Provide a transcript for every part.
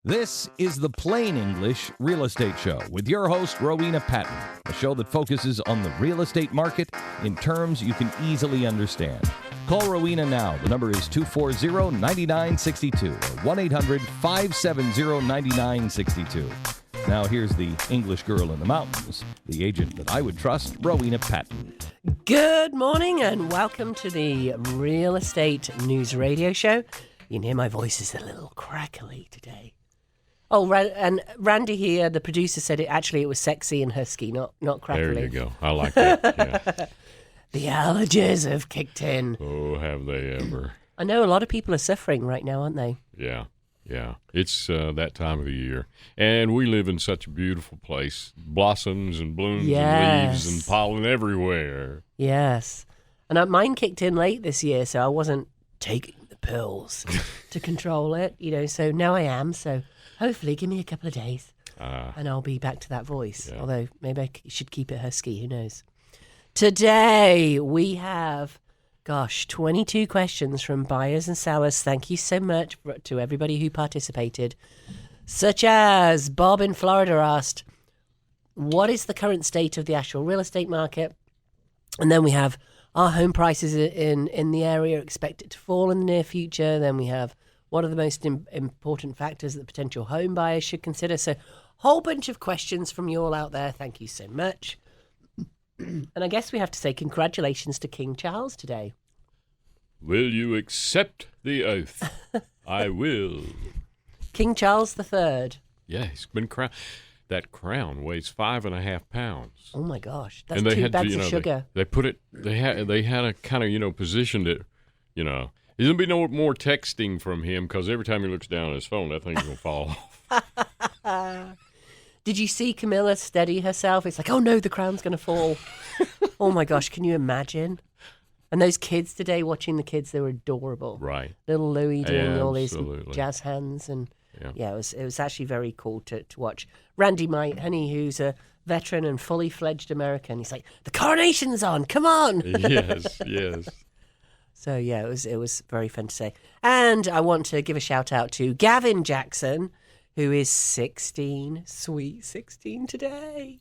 This is the Plain English Real Estate Show with your host, Rowena Patton, a show that focuses on the real estate market in terms you can easily understand. Call Rowena now. The number is 240-9962 or 1-800-570-9962. Now here's the English girl in the mountains, the agent that I would trust, Rowena Patton. Good morning and welcome to the Real Estate News Radio Show. You can hear my voice is a little crackly today. Oh, and Randy here, the producer, said it was sexy and husky, not crackly. There you go. I like that. Yeah. The allergies have kicked in. Oh, have they ever? I know a lot of people are suffering right now, aren't they? Yeah. It's that time of the year. And we live in such a beautiful place. Blossoms and blooms and leaves and pollen everywhere. Yes. And mine kicked in late this year, so I wasn't taking the pills to control it, so now I am, so... Hopefully, give me a couple of days, and I'll be back to that voice. Yeah. Although, maybe I should keep it husky. Who knows? Today, we have, 22 questions from buyers and sellers. Thank you so much to everybody who participated. Such as Bob in Florida asked, what is the current state of the actual real estate market? And then we have, are home prices in the area expected to fall in the near future? Then we have, what are the most important factors that potential home buyers should consider? So, whole bunch of questions from you all out there. Thank you so much. And I guess we have to say congratulations to King Charles today. Will you accept the oath? I will. King Charles III. Yeah, he's been crowned. That crown weighs 5.5 pounds. Oh my gosh, that's 2 bags of sugar. They put it. They had a kind of positioned it. There's going to be no more texting from him because every time he looks down at his phone, that thing's going to fall off. Did you see Camilla steady herself? It's like, oh no, the crown's going to fall. Oh my gosh, can you imagine? And those kids today, watching the kids, they were adorable. Right. Little Louie doing all these Absolutely. jazz hands. And it was actually very cool to watch. Randy, my honey, who's a veteran and fully fledged American, he's like, the coronation's on, come on. Yes. So, it was very fun to say. And I want to give a shout out to Gavin Jackson, who is 16, sweet 16 today.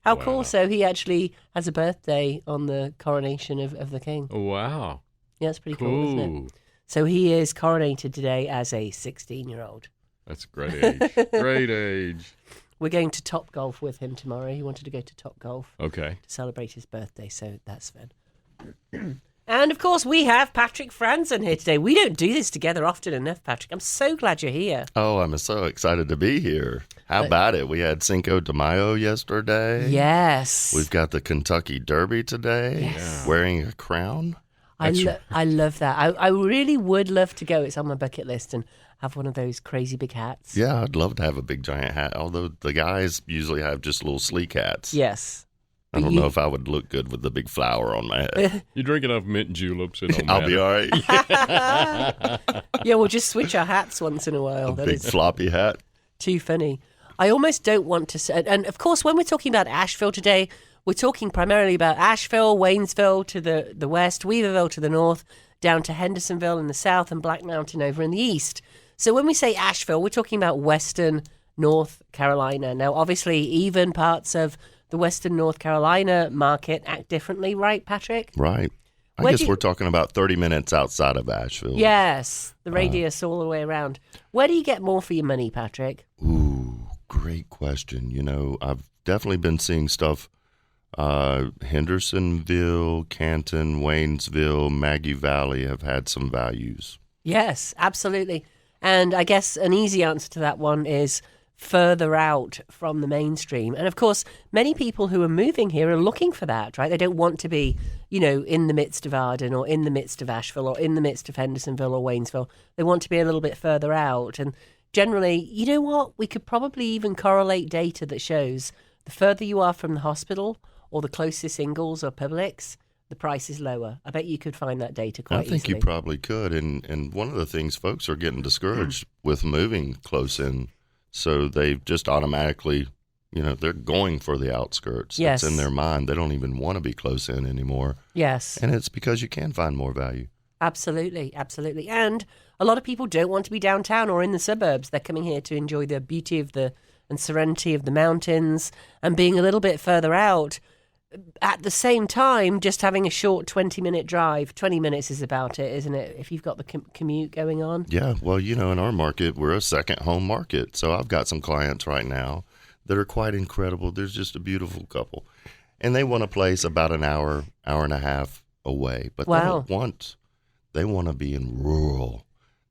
How cool. So he actually has a birthday on the coronation of the king. Oh, wow. Yeah, it's pretty cool, isn't it? So he is coronated today as a 16-year-old. That's a great age. Great age. We're going to Topgolf with him tomorrow. He wanted to go to Topgolf. Okay. To celebrate his birthday, so that's fun. And, of course, we have Patrick Franzen here today. We don't do this together often enough, Patrick. I'm so glad you're here. Oh, I'm so excited to be here. How about it? We had Cinco de Mayo yesterday. Yes. We've got the Kentucky Derby today. Yes. Wearing a crown. I love that. I really would love to go. It's on my bucket list and have one of those crazy big hats. Yeah, I'd love to have a big giant hat, although the guys usually have just little sleek hats. Yes. I don't know if I would look good with the big flower on my head. You drink enough mint juleps, it don't I'll matter. be all right. Yeah, we'll just switch our hats once in a while. A big floppy hat. Too funny. I almost don't want to say, and of course, when we're talking about Asheville today, we're talking primarily about Asheville, Waynesville to the west, Weaverville to the north, down to Hendersonville in the south, and Black Mountain over in the east. So when we say Asheville, we're talking about western North Carolina. Now, obviously, even parts of the western North Carolina market act differently, right, Patrick? Right. I guess we're talking about 30 minutes outside of Asheville. Yes, the radius all the way around. Where do you get more for your money, Patrick? Ooh, great question. I've definitely been seeing stuff. Hendersonville, Canton, Waynesville, Maggie Valley have had some values. Yes, absolutely. And I guess an easy answer to that one is further out from the mainstream. And of course, many people who are moving here are looking for that, right? They don't want to be, in the midst of Arden or in the midst of Asheville or in the midst of Hendersonville or Waynesville. They want to be a little bit further out. And generally, you know what? We could probably even correlate data that shows the further you are from the hospital or the closest Ingalls or Publix, the price is lower. I bet you could find that data quite easily. I think you probably could. And one of the things folks are getting discouraged with moving close in. So they just automatically, they're going for the outskirts. Yes. It's in their mind. They don't even want to be close in anymore. Yes. And it's because you can find more value. Absolutely, absolutely. And a lot of people don't want to be downtown or in the suburbs. They're coming here to enjoy the beauty of and serenity of the mountains and being a little bit further out. At the same time, just having a short 20-minute drive. 20 minutes is about it, isn't it, if you've got the commute going on? Yeah, well, in our market, we're a second home market. So I've got some clients right now that are quite incredible. There's just a beautiful couple. And they want a place about an hour and a half away. But they want to be in rural.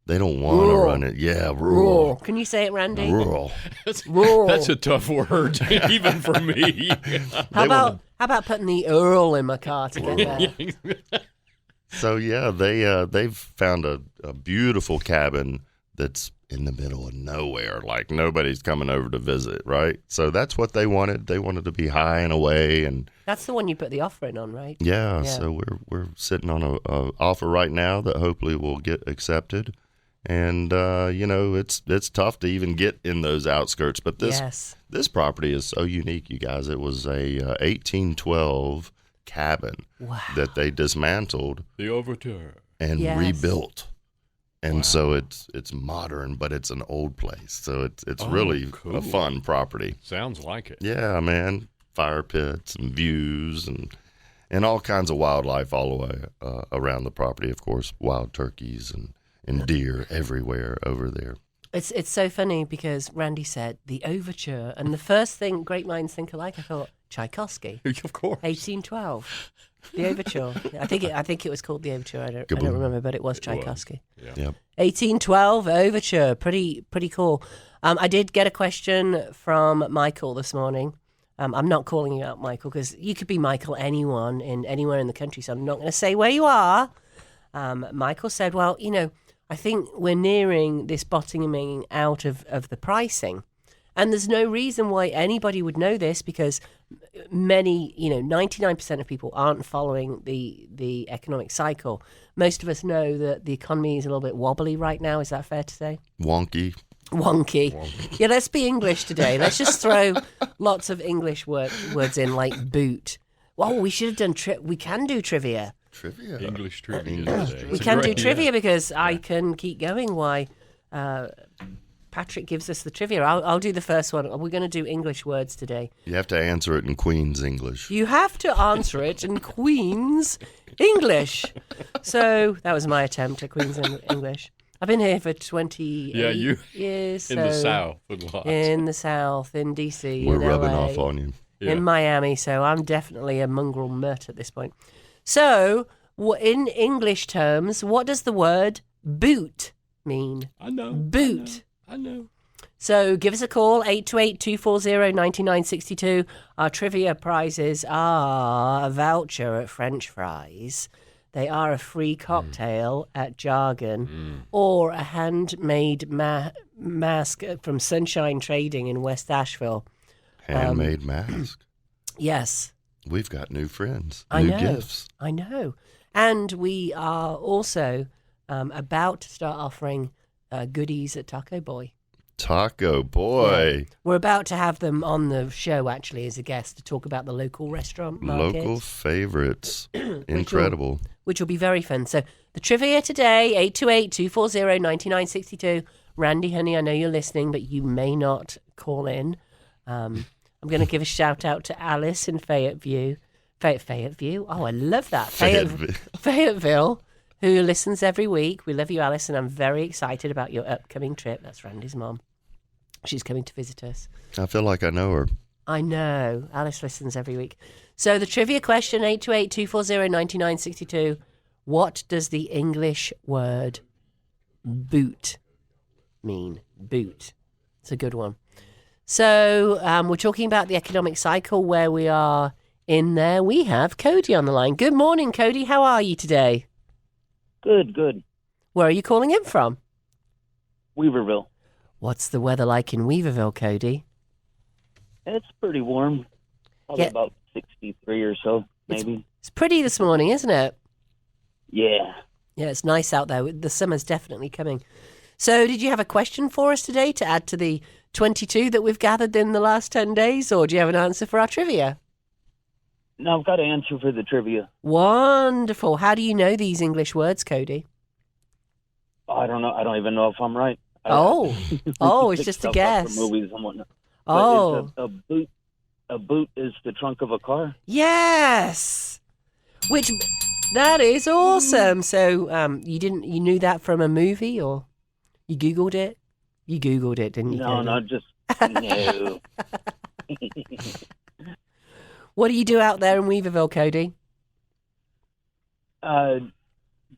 They don't want to run it. Yeah, rural. Can you say it, Randy? Rural. That's a tough word, even for me. How about putting the Earl in my car to get there? So, yeah, they've found a beautiful cabin that's in the middle of nowhere. Like, nobody's coming over to visit, right? So that's what they wanted. They wanted to be high and away. And that's the one you put the offer in on, right? Yeah. So we're sitting on a offer right now that hopefully will get accepted. And, it's tough to even get in those outskirts. But this property is so unique, you guys. It was a 1812 cabin that they dismantled. The Overture. And rebuilt. And so it's modern, but it's an old place. So it's really cool. A fun property. Sounds like it. Yeah, man. Fire pits and views and all kinds of wildlife all the way around the property, of course. Wild turkeys and deer everywhere over there. It's so funny because Randy said the Overture, and the first thing great minds think alike. I thought Tchaikovsky, of course, 1812, the Overture. I think it was called the Overture. I don't remember, but it was Tchaikovsky. Yeah. Yep. 1812 Overture, pretty cool. I did get a question from Michael this morning. I'm not calling you out, Michael, because you could be Michael anywhere in the country, so I'm not going to say where you are. Michael said, well, I think we're nearing this bottoming out of the pricing. And there's no reason why anybody would know this because many, 99% of people aren't following the economic cycle. Most of us know that the economy is a little bit wobbly right now. Is that fair to say? Wonky. Yeah, let's be English today. Let's just throw lots of English words in like boot. Well, we should have done we can do trivia. English trivia. We can do trivia because I can keep going while Patrick gives us the trivia. I'll do the first one. We're going to do English words today. You have to answer it in Queen's English. You have to answer it in Queen's English. So that was my attempt at Queen's English. I've been here for 28 years. In the South. In the South, in D.C., We're in rubbing LA, off on you. in Miami. So I'm definitely a mongrel mutt at this point. So, in English terms, what does the word boot mean? I know. Boot. I know. So, give us a call, 828-240-9962. Our trivia prizes are a voucher at French Fries. They are a free cocktail at Jargon or a handmade mask from Sunshine Trading in West Asheville. Handmade mask. Yes. We've got new friends, gifts. I know. And we are also about to start offering goodies at Taco Boy. Taco Boy. Yeah. We're about to have them on the show, actually, as a guest to talk about the local restaurant market. Local favorites. Incredible. Which will be very fun. So the trivia today, 828-240-9962. Randy, honey, I know you're listening, but you may not call in. I'm going to give a shout out to Alice in Fayetteville. Fayetteville? Oh, I love that. Fayetteville, who listens every week. We love you, Alice, and I'm very excited about your upcoming trip. That's Randy's mom. She's coming to visit us. I feel like I know her. I know. Alice listens every week. So the trivia question, 828-240-9962. What does the English word boot mean? Boot. It's a good one. So we're talking about the economic cycle where we are in there. We have Cody on the line. Good morning, Cody. How are you today? Good. Where are you calling in from? Weaverville. What's the weather like in Weaverville, Cody? It's pretty warm. Probably about 63 or so, maybe. It's pretty this morning, isn't it? Yeah. Yeah, it's nice out there. The summer's definitely coming. So did you have a question for us today to add to the 22 that we've gathered in the last 10 days, or do you have an answer for our trivia? No, I've got an answer for the trivia. Wonderful. How do you know these English words, Cody? I don't know. I don't even know if I'm right. Oh, it's Pick just a stuff up guess. for movies and whatnot. Oh, But a boot is the trunk of a car. yes. Which that is awesome. So, you knew that from a movie, or you Googled it? You Googled it, didn't you? No, Cody? no, just no. What do you do out there in Weaverville, Cody?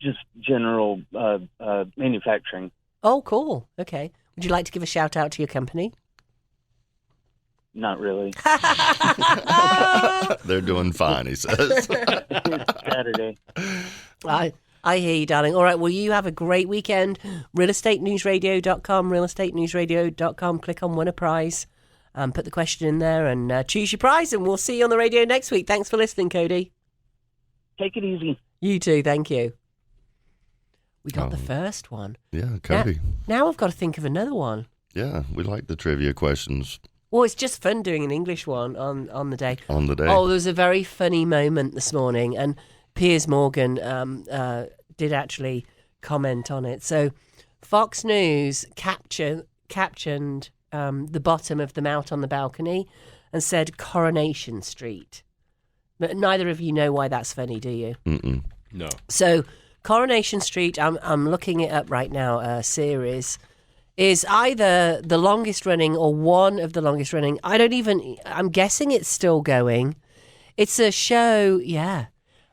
Just general manufacturing. Oh, cool. Okay. Would you like to give a shout out to your company? Not really. They're doing fine, he says. It's Saturday. I hear you, darling. All right, well, you have a great weekend. RealEstateNewsRadio.com, RealEstateNewsRadio.com. Click on Win a Prize. Put the question in there and choose your prize, and we'll see you on the radio next week. Thanks for listening, Cody. Take it easy. You too, thank you. We got the first one. Yeah, Cody. Now I've got to think of another one. Yeah, we like the trivia questions Well, it's just fun doing an English one on the day. on the day. Oh, there was a very funny moment this morning, and Piers Morgan did actually comment on it. So Fox News captioned the bottom of them out on the balcony and said Coronation Street. But neither of you know why that's funny, do you? Mm-mm. No. So Coronation Street, I'm looking it up right now, series, is either the longest running or one of the longest running. I'm guessing it's still going. It's a show, yeah.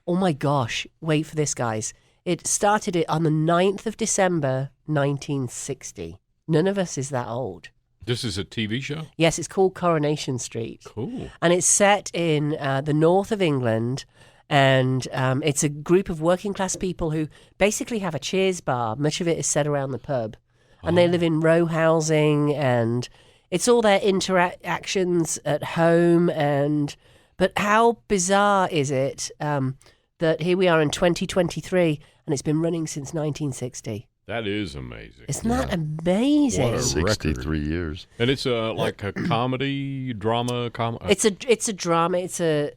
Oh my gosh, wait for this, guys. It started on the 9th of December, 1960. None of us is that old. This is a TV show? Yes, it's called Coronation Street. Cool. And it's set in the north of England. And it's a group of working class people who basically have a Cheers bar. Much of it is set around the pub. And they live in row housing, and it's all their interactions at home. But how bizarre is it that here we are in 2023, and it's been running since 1960? That is amazing. Isn't that amazing? What a 63 years. And it's like a comedy, drama, It's a drama. It's a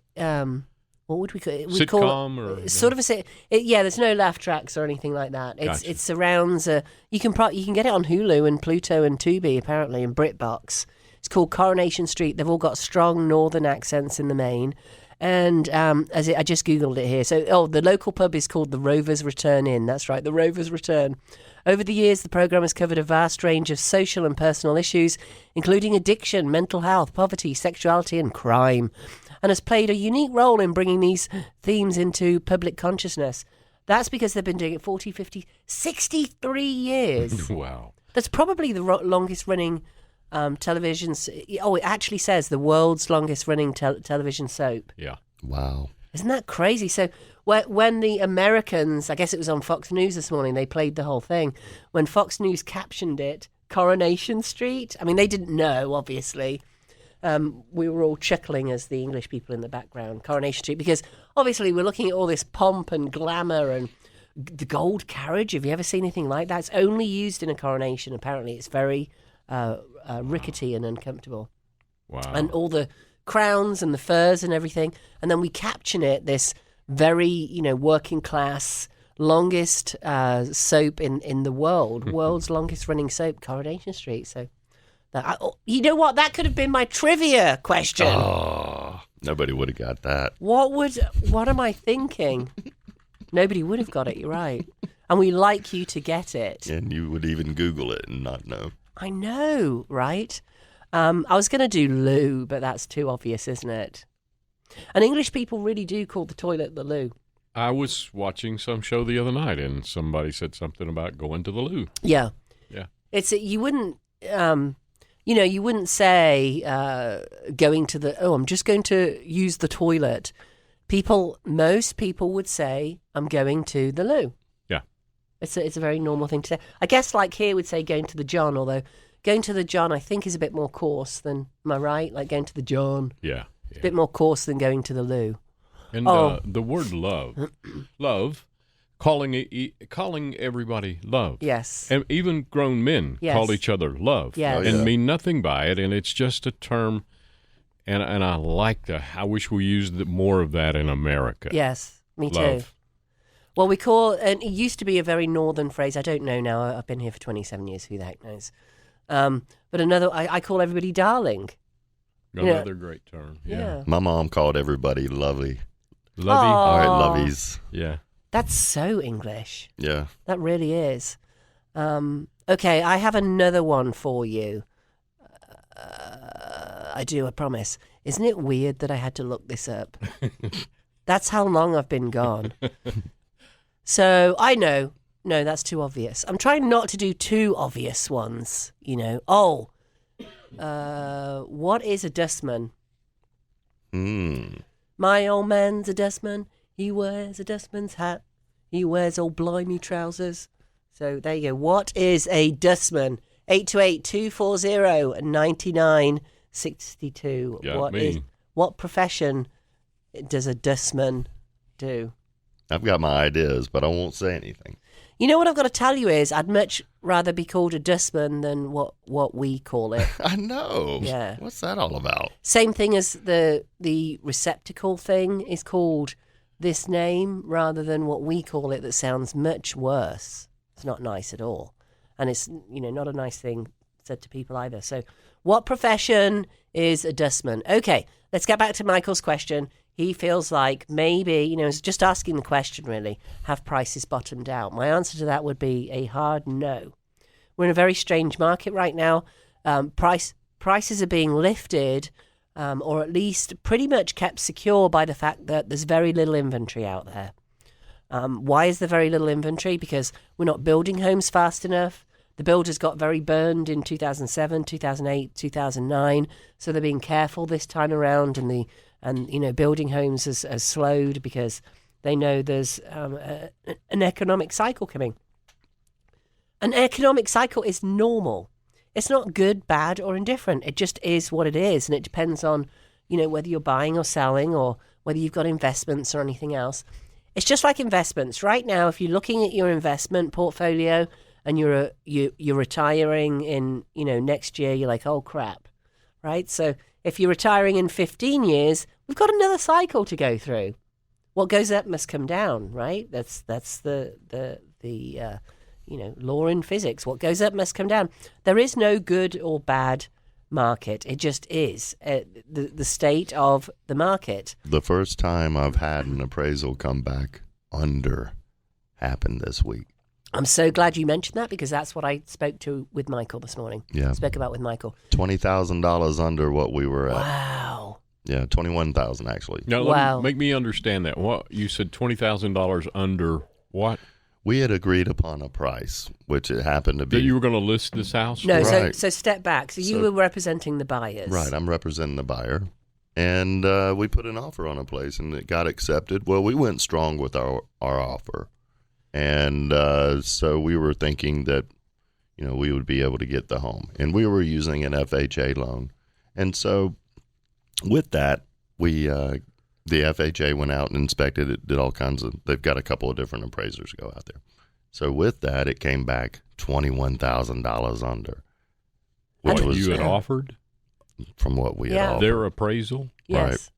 what would we call it? We sitcom call it, or sort of a yeah. There's no laugh tracks or anything like that. Gotcha. It surrounds you can get it on Hulu and Pluto and Tubi apparently and BritBox. It's called Coronation Street. They've all got strong northern accents in the main. And I just googled it here. So the local pub is called the Rovers Return Inn. That's right, the Rovers Return. Over the years, the programme has covered a vast range of social and personal issues, including addiction, mental health, poverty, sexuality and crime, and has played a unique role in bringing these themes into public consciousness. That's because they've been doing it 40, 50, 63 years. Wow. That's probably the longest running television. It actually says the world's longest running television soap. Yeah. Wow. Isn't that crazy? So when the Americans, I guess it was on Fox News this morning, they played the whole thing. When Fox News captioned it, Coronation Street, I mean, they didn't know, obviously. We were all chuckling as the English people in the background, Coronation Street, because obviously we're looking at all this pomp and glamour and the gold carriage. Have you ever seen anything like that? It's only used in a coronation, apparently. It's very rickety and uncomfortable. Wow. And all the crowns and the furs and everything. And then we caption it, this very, working class, longest soap in the world, world's longest running soap, Coronation Street. So, you know what? That could have been my trivia question. Oh, nobody would have got that. What am I thinking? Nobody would have got it, you're right. And we like you to get it. And you would even Google it and not know. I know, right? I was going to do loo, but that's too obvious, isn't it? And English people really do call the toilet the loo. I was watching some show the other night, and somebody said something about going to the loo. Yeah. Yeah. You wouldn't, you wouldn't say going to I'm just going to use the toilet. Most people would say, I'm going to the loo. Yeah. It's a very normal thing to say. I guess like here would say going to the John, although going to the John I think is a bit more coarse than, am I right? Like going to the John. Yeah. It's a bit more coarse than going to the loo. And the word love, calling everybody love. Yes. And even grown men call each other love. Yes. And mean nothing by it, and it's just a term, and I wish we used more of that in America. Yes, me too. Love. Well, we call, and it used to be a very northern phrase. I don't know now. I've been here for 27 years. Who the heck knows? But another, I call everybody darling. Another great term. Yeah. My mom called everybody lovey. Lovey. All right, lovies. Yeah. That's so English. Yeah. That really is. Okay, I have another one for you. I do, I promise. Isn't it weird that I had to look this up? That's how long I've been gone. So I know. No, that's too obvious. I'm trying not to do too obvious ones, you know. Oh, what is a dustman? My old man's a dustman. He wears a dustman's hat. He wears old blimey trousers. So there you go. What is a dustman? 828-240-9962. What profession does a dustman do? I've got my ideas, but I won't say anything. You know what I've got to tell you is I'd much rather be called a dustman than what we call it. I know. Yeah. What's that all about? Same thing as the receptacle thing is called this name rather than what we call it that sounds much worse. It's not nice at all. And it's, not a nice thing said to people either. So what profession is a dustman? Okay, let's get back to Michael's question. He feels like maybe, it's just asking the question really, have prices bottomed out? My answer to that would be a hard no. We're in a very strange market right now. Prices are being lifted, or at least pretty much kept secure by the fact that there's very little inventory out there. Why is there very little inventory? Because we're not building homes fast enough. The builders got very burned in 2007, 2008, 2009, so they're being careful this time around, and building homes has slowed because they know there's an economic cycle coming. An economic cycle is normal. It's not good, bad, or indifferent. It just is what it is, and it depends on, whether you're buying or selling or whether you've got investments or anything else. It's just like investments. Right now, if you're looking at your investment portfolio and you're retiring in, next year, you're like, oh, crap, right? So if you're retiring in 15 years, we've got another cycle to go through. What goes up must come down, right? That's the law in physics. What goes up must come down. There is no good or bad market. It just is the state of the market. The first time I've had an appraisal come back under happened this week. I'm so glad you mentioned that because that's what I spoke with Michael this morning. Yeah. Spoke about with Michael. $20,000 under what we were at. Wow. Yeah, $21,000 actually. Now, wow. Make me understand that. What you said, $20,000 under what? We had agreed upon a price, which it happened to be. That you were going to list this house? No, Right. so step back. So you were representing the buyers. Right, I'm representing the buyer. And we put an offer on a place, and it got accepted. Well, we went strong with our offer. And so we were thinking that, we would be able to get the home. And we were using an FHA loan. And so with that, the FHA went out and inspected it, did all kinds of, they've got a couple of different appraisers go out there. So with that, it came back $21,000 under. What you had offered? From what we had offered. Their appraisal? Yes.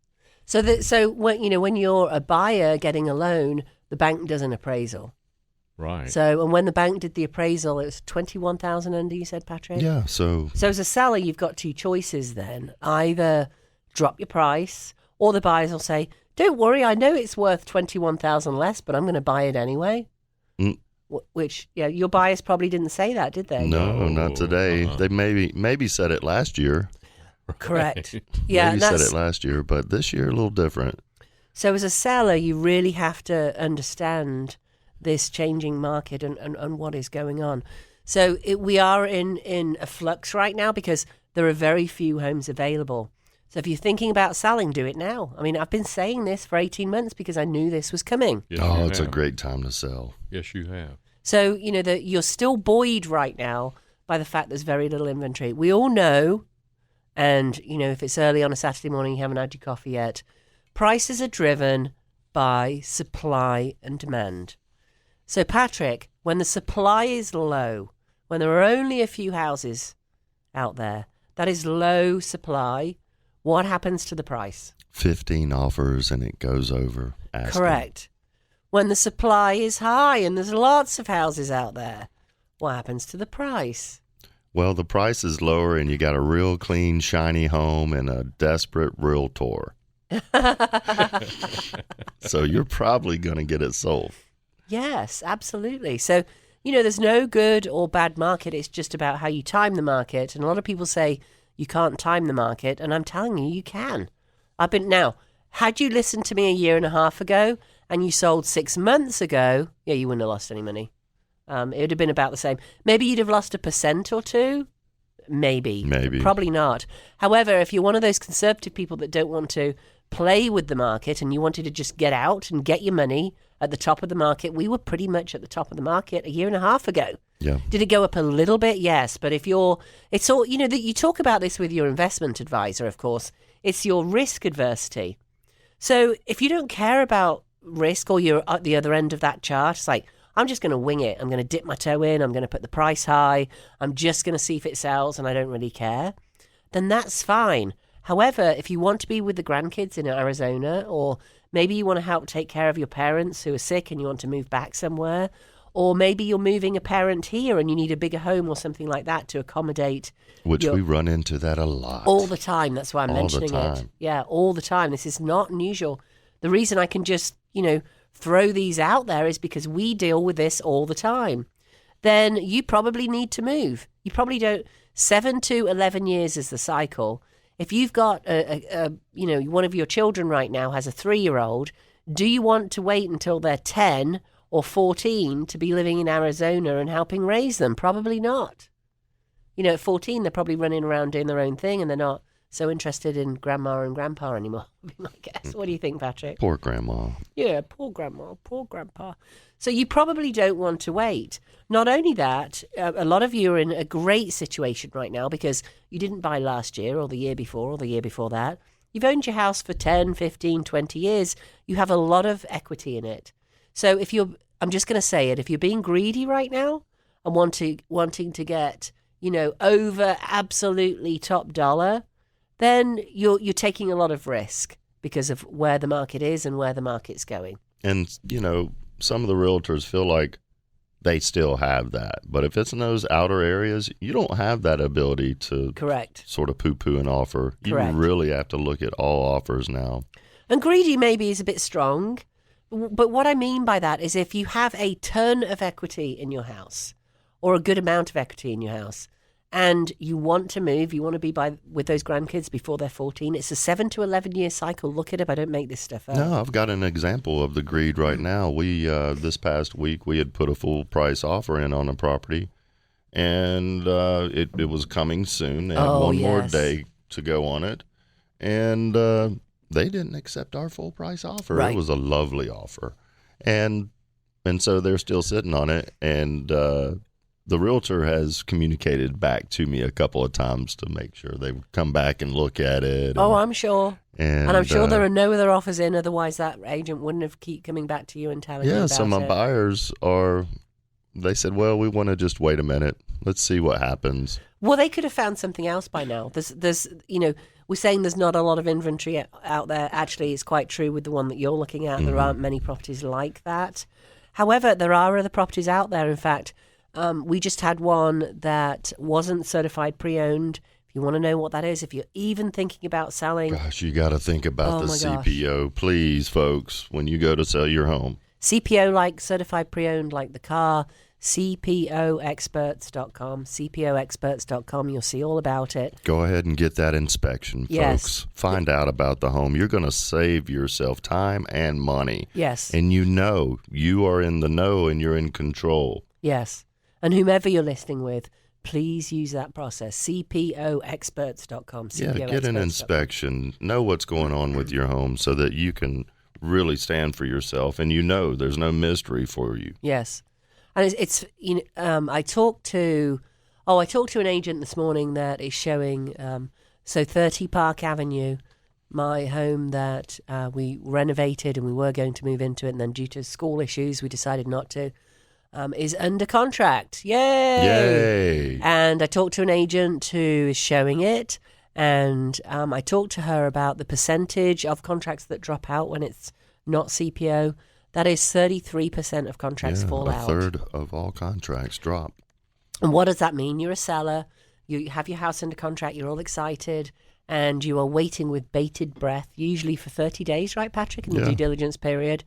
Right. So when you're a buyer getting a loan, the bank does an appraisal. Right. So, and when the bank did the appraisal, it was 21,000 under, you said, Patrick? Yeah, so as a seller, you've got two choices then. Either drop your price, or the buyers will say, don't worry, I know it's worth 21,000 less, but I'm going to buy it anyway. Which, your buyers probably didn't say that, did they? No, not today. They maybe said it last year. Correct. Yeah, maybe said it last year, but this year a little different. So as a seller, you really have to understand this changing market and what is going on. So we are in a flux right now because there are very few homes available. So if you're thinking about selling, do it now. I mean, I've been saying this for 18 months because I knew this was coming. Yes, it's a great time to sell. Yes, you have. So, you're still buoyed right now by the fact there's very little inventory. We all know, and, if it's early on a Saturday morning, you haven't had your coffee yet, prices are driven by supply and demand. So, Patrick, when the supply is low, when there are only a few houses out there, that is low supply, what happens to the price? 15 offers and it goes over asking. Correct. when the supply is high and there's lots of houses out there? What happens to the price? Well, the price is lower and you got a real clean, shiny home and a desperate realtor. So you're probably going to get it sold. Yes, absolutely. So, there's no good or bad market. It's just about how you time the market. And a lot of people say you can't time the market. And I'm telling you, you can. Had you listened to me a year and a half ago and you sold 6 months ago, you wouldn't have lost any money. It would have been about the same. Maybe you'd have lost 1% or 2%. Maybe. Probably not. However, if you're one of those conservative people that don't want to play with the market and you wanted to just get out and get your money at the top of the market, we were pretty much at the top of the market a year and a half ago. Yeah. Did it go up a little bit? Yes. But it's all, that you talk about this with your investment advisor, of course, it's your risk adversity. So if you don't care about risk or you're at the other end of that chart, it's like, I'm just going to wing it. I'm going to dip my toe in. I'm going to put the price high. I'm just going to see if it sells and I don't really care. Then that's fine. However, if you want to be with the grandkids in Arizona, or maybe you want to help take care of your parents who are sick and you want to move back somewhere, or maybe you're moving a parent here and you need a bigger home or something like that to accommodate. Which we run into that a lot. All the time. That's why I'm mentioning it. Yeah, all the time. This is not unusual. The reason I can just, throw these out there is because we deal with this all the time. Then you probably need to move. You probably don't. 7 to 11 years is the cycle. If you've got one of your children right now has a 3-year-old, do you want to wait until they're 10 or 14 to be living in Arizona and helping raise them? Probably not. At 14, they're probably running around doing their own thing and they're not so interested in grandma and grandpa anymore, would be my guess. What do you think, Patrick? Poor grandma. Yeah, poor grandma, poor grandpa. So you probably don't want to wait. Not only that, a lot of you are in a great situation right now because you didn't buy last year or the year before or the year before that. You've owned your house for 10, 15, 20 years. You have a lot of equity in it. So I'm just going to say it, if you're being greedy right now and wanting to get, over absolutely top dollar, then you're taking a lot of risk because of where the market is and where the market's going. And, some of the realtors feel like they still have that. But if it's in those outer areas, you don't have that ability to sort of poo-poo an offer. Correct. You really have to look at all offers now. And greedy maybe is a bit strong. But what I mean by that is if you have a ton of equity in your house or a good amount of equity in your house, and you want to move, you want to be with those grandkids before they're 14. It's a 7 to 11 year cycle. Look it up. I don't make this stuff up. No, I've got an example of the greed right now. We this past week we had put a full price offer in on a property, and it was coming soon. They had one more day to go on it, and they didn't accept our full price offer. Right. It was a lovely offer, and so they're still sitting on it, and the realtor has communicated back to me a couple of times to make sure they would come back and look at it. I'm sure. And I'm sure there are no other offers in, otherwise that agent wouldn't have keep coming back to you and telling you about it. Yeah, some of my buyers they said, well, we want to just wait a minute. Let's see what happens. Well, they could have found something else by now. There's we're saying there's not a lot of inventory out there. Actually, it's quite true with the one that you're looking at. There aren't many properties like that. However, there are other properties out there. In fact, we just had one that wasn't certified pre-owned. If you want to know what that is, if you're even thinking about selling. Gosh, you got to think about the CPO. Please, folks, when you go to sell your home. CPO, like certified pre-owned, like the car, cpoexperts.com, cpoexperts.com. You'll see all about it. Go ahead and get that inspection, folks. Yes. Find out about the home. You're going to save yourself time and money. Yes. And you are in the know and you're in control. Yes. And whomever you're listing with, please use that process. cpoexperts.com. Yeah, get an inspection. Know what's going on with your home so that you can really stand for yourself and there's no mystery for you. Yes. And it's I talked to an agent this morning that is showing 30 Park Avenue, my home that we renovated and we were going to move into it, and then due to school issues we decided not to. Is under contract. Yay! And I talked to an agent who is showing it, and I talked to her about the percentage of contracts that drop out when it's not CPO. That is 33% of contracts fall out. A third of all contracts drop. And what does that mean? You're a seller. You have your house under contract. You're all excited. And you are waiting with bated breath, usually for 30 days, right, Patrick, in the due diligence period,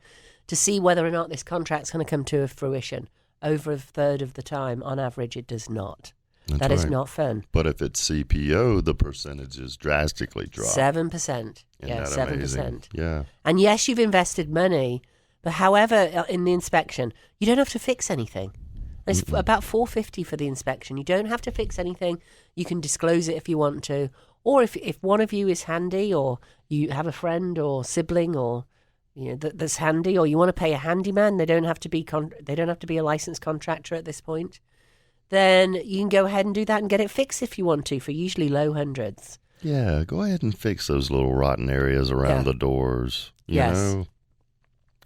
to see whether or not this contract's going to come to fruition. Over a third of the time, on average, it does not. That is not fun. But if it's CPO, the percentages drastically drop. 7%. Yeah, 7%. Amazing? Yeah. And yes, you've invested money, but however, in the inspection, you don't have to fix anything. It's about $450 for the inspection. You don't have to fix anything. You can disclose it if you want to. Or if one of you is handy, or you have a friend or sibling, or that's handy, or you want to pay a handyman, they don't have to be a licensed contractor at this point. Then you can go ahead and do that and get it fixed if you want to, for usually low hundreds. Yeah, go ahead and fix those little rotten areas around the doors. You know?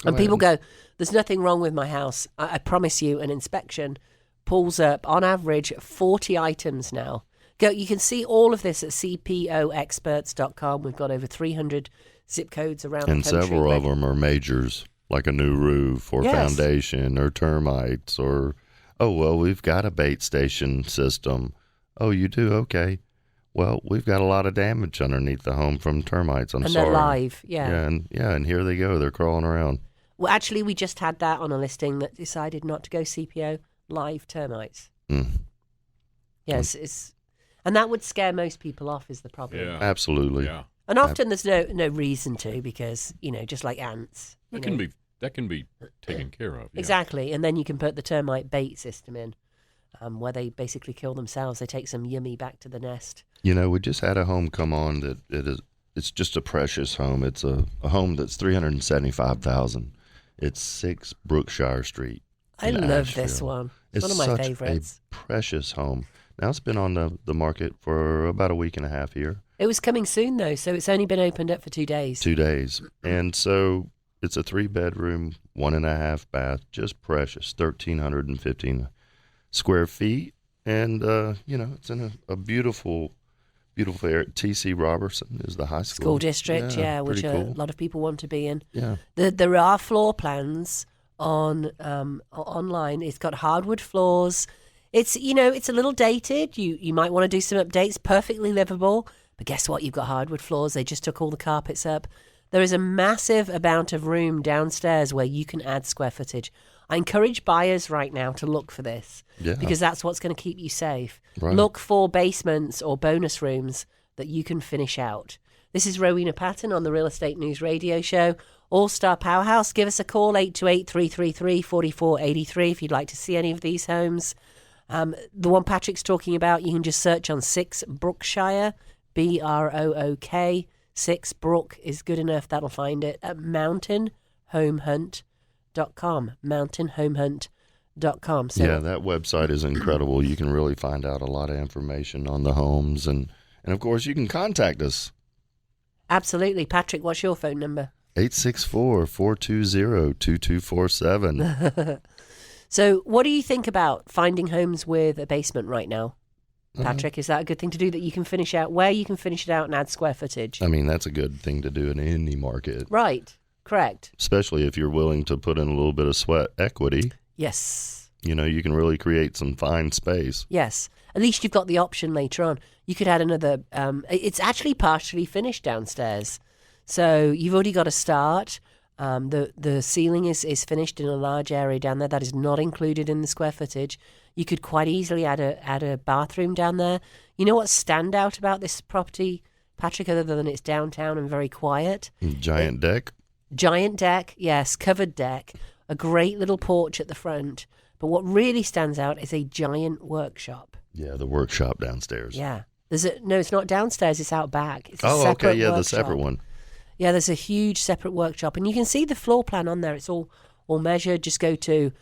And people go, there's nothing wrong with my house. I promise you, an inspection pulls up, on average, 40 items now. You can see all of this at cpoexperts.com. We've got over 300 zip codes around the country. And several of them are majors, like a new roof or foundation or termites or, oh, well, we've got a bait station system. Oh, you do? Okay. Well, we've got a lot of damage underneath the home from termites. I'm sorry. And they're live, and here they go. They're crawling around. Well, actually, we just had that on a listing that decided not to go CPO, live termites. Yes, and that would scare most people off, is the problem. Yeah. Absolutely. Yeah. And often there's no reason to, because, just like ants. That can be taken care of. Yeah. Exactly. And then you can put the termite bait system in, where they basically kill themselves. They take some yummy back to the nest. We just had a home come on that it's just a precious home. It's a home that's $375,000. It's 6 Brookshire Street. I love this one. It's one of my favorites. A precious home. Now it's been on the market for about a week and a half here. It was coming soon, though, so it's only been opened up for 2 days. 2 days. And so it's a 3-bedroom, 1.5 bath, just precious, 1,315 square feet. And, it's in a beautiful area. T.C. Robertson is the high school. District, which cool. a lot of people want to be in. Yeah. There are floor plans online. It's got hardwood floors. It's a little dated. You might want to do some updates. Perfectly livable, but guess what? You've got hardwood floors. They just took all the carpets up. There is a massive amount of room downstairs where you can add square footage. I encourage buyers right now to look for this, because that's what's going to keep you safe. Right. Look for basements or bonus rooms that you can finish out. This is Rowena Patton on the Real Estate News Radio Show. All-Star Powerhouse. Give us a call, 828-333-4483, if you'd like to see any of these homes. The one Patrick's talking about, you can just search on 6 Brookshire, Brook. 6 Brook is good enough. That'll find it at mountainhomehunt.com. Mountainhomehunt.com. So, that website is incredible. You can really find out a lot of information on the homes. And of course, you can contact us. Absolutely. Patrick, what's your phone number? 864-420-2247. So what do you think about finding homes with a basement right now? Patrick, is that a good thing to do, that you can finish out, where you can finish it out and add square footage? I mean, that's a good thing to do in any market. Right. Correct. Especially if you're willing to put in a little bit of sweat equity. Yes. You can really create some fine space. Yes. At least you've got the option later on. You could add another, it's actually partially finished downstairs. So you've already got a start. The ceiling is finished in a large area down there that is not included in the square footage. You could quite easily add a bathroom down there. You know what's standout about this property, Patrick, other than it's downtown and very quiet? Giant deck. Giant deck, yes, covered deck. A great little porch at the front. But what really stands out is a giant workshop. Yeah, the workshop downstairs. Yeah. No, it's not downstairs, it's out back. It's a separate workshop. The separate one. Yeah, there's a huge separate workshop, and you can see the floor plan on there. It's all measured. Just go to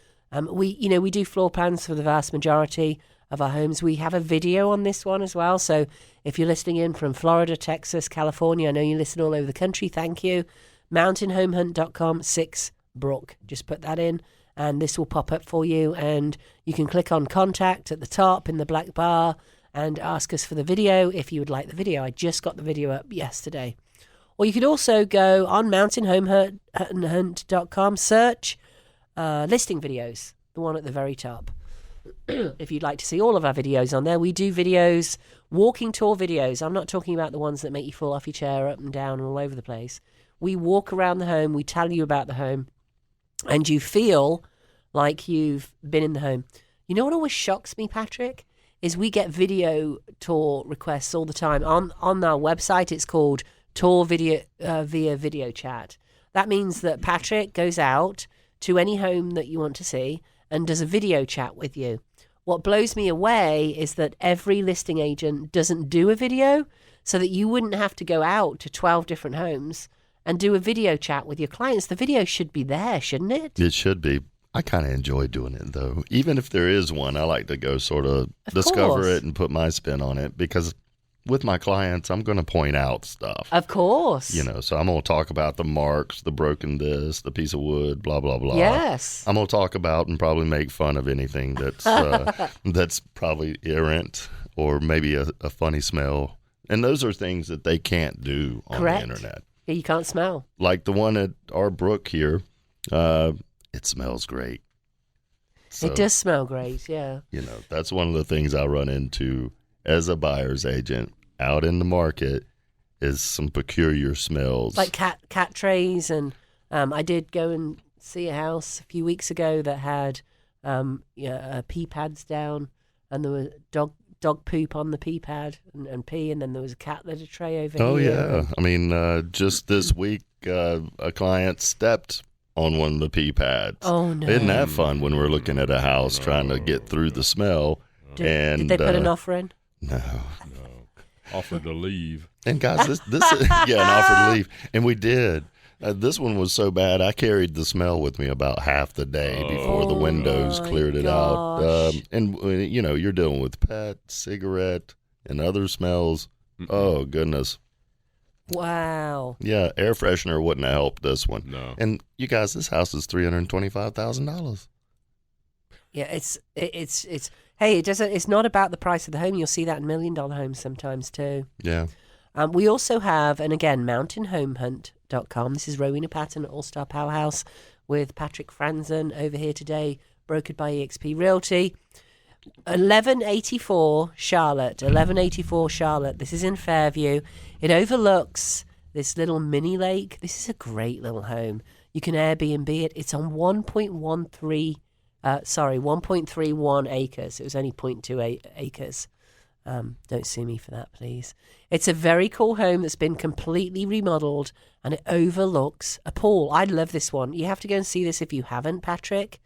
we do floor plans for the vast majority of our homes. We have a video on this one as well. So if you're listening in from Florida, Texas, California, I know you listen all over the country. Thank you. Mountainhomehunt.com, 6 Brook. Just put that in, and this will pop up for you. And you can click on contact at the top in the black bar and ask us for the video if you would like the video. I just got the video up yesterday. Or you could also go on mountainhomehunt.com, search listing videos, the one at the very top. If you'd like to see all of our videos on there, we do videos, walking tour videos. I'm not talking about the ones that make you fall off your chair up and down and all over the place. We walk around the home, we tell you about the home, and you feel like you've been in the home. You know what always shocks me, Patrick, is we get video tour requests all the time. On our website, it's called Tour Video via Video Chat. That means that Patrick goes out to any home that you want to see and does a video chat with you. What blows me away is that every listing agent doesn't do a video, so that you wouldn't have to go out to 12 different homes and do a video chat with your clients. The video should be there, shouldn't it? It should be. I kind of enjoy doing it, though. Even if there is one, I like to go sort of discover course. it and put my spin on it, because with my clients, I'm going to point out stuff. Of course. So I'm going to talk about the marks, the broken this, the piece of wood, blah, blah, blah. Yes. I'm going to talk about and probably make fun of anything that's that's probably errant or maybe a funny smell. And those are things that they can't do on Correct. the internet. Yeah, you can't smell. Like the one at our brook here, it smells great. So, It does smell great, yeah. that's one of the things I run into as a buyer's agent out in the market is some peculiar smells. Like cat trays, and I did go and see a house a few weeks ago that had pee pads down, and there was dog poop on the pee pad and pee, and then there was a cat litter tray over here. Oh, yeah. I mean, just this week, a client stepped on one of the pee pads. Oh, no. Isn't that fun when we're looking at a house trying to get through the smell? Did they put an offer in? No. Offered to leave. And guys, this an offer to leave. And we did. This one was so bad, I carried the smell with me about half the day before the windows cleared it out. And, you're dealing with pet, cigarette, and other smells. Oh, goodness. Wow. Yeah, air freshener wouldn't have helped this one. No. And you guys, this house is $325,000. Yeah, it's hey, it doesn't. It's not about the price of the home. You'll see that in $1 million homes sometimes too. Yeah. We also have, and again, mountainhomehunt.com. This is Rowena Patton at All Star Powerhouse with Patrick Franzen over here today, brokered by eXp Realty. 1184 Charlotte. This is in Fairview. It overlooks this little mini lake. This is a great little home. You can Airbnb it. It's on 1.31 acres. It was only 0.28 acres. Don't sue me for that, please. It's a very cool home that's been completely remodeled, and it overlooks a pool. I love this one. You have to go and see this if you haven't, Patrick.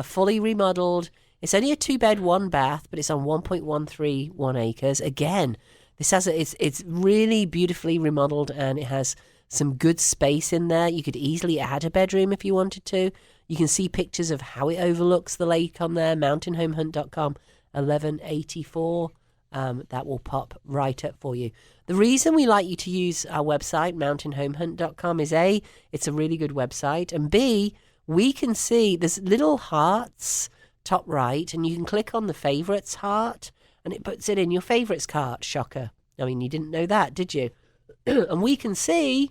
Fully remodeled. It's only a 2-bed, 1-bath, but it's on 1.131 acres. Again, this has it's really beautifully remodeled, and it has some good space in there. You could easily add a bedroom if you wanted to. You can see pictures of how it overlooks the lake on there. Mountainhomehunt.com, 1184. That will pop right up for you. The reason we like you to use our website, mountainhomehunt.com, is A, it's a really good website, and B, we can see there's little hearts top right, and you can click on the favorites heart, and it puts it in your favorites cart. Shocker. I mean, you didn't know that, did you? And we can see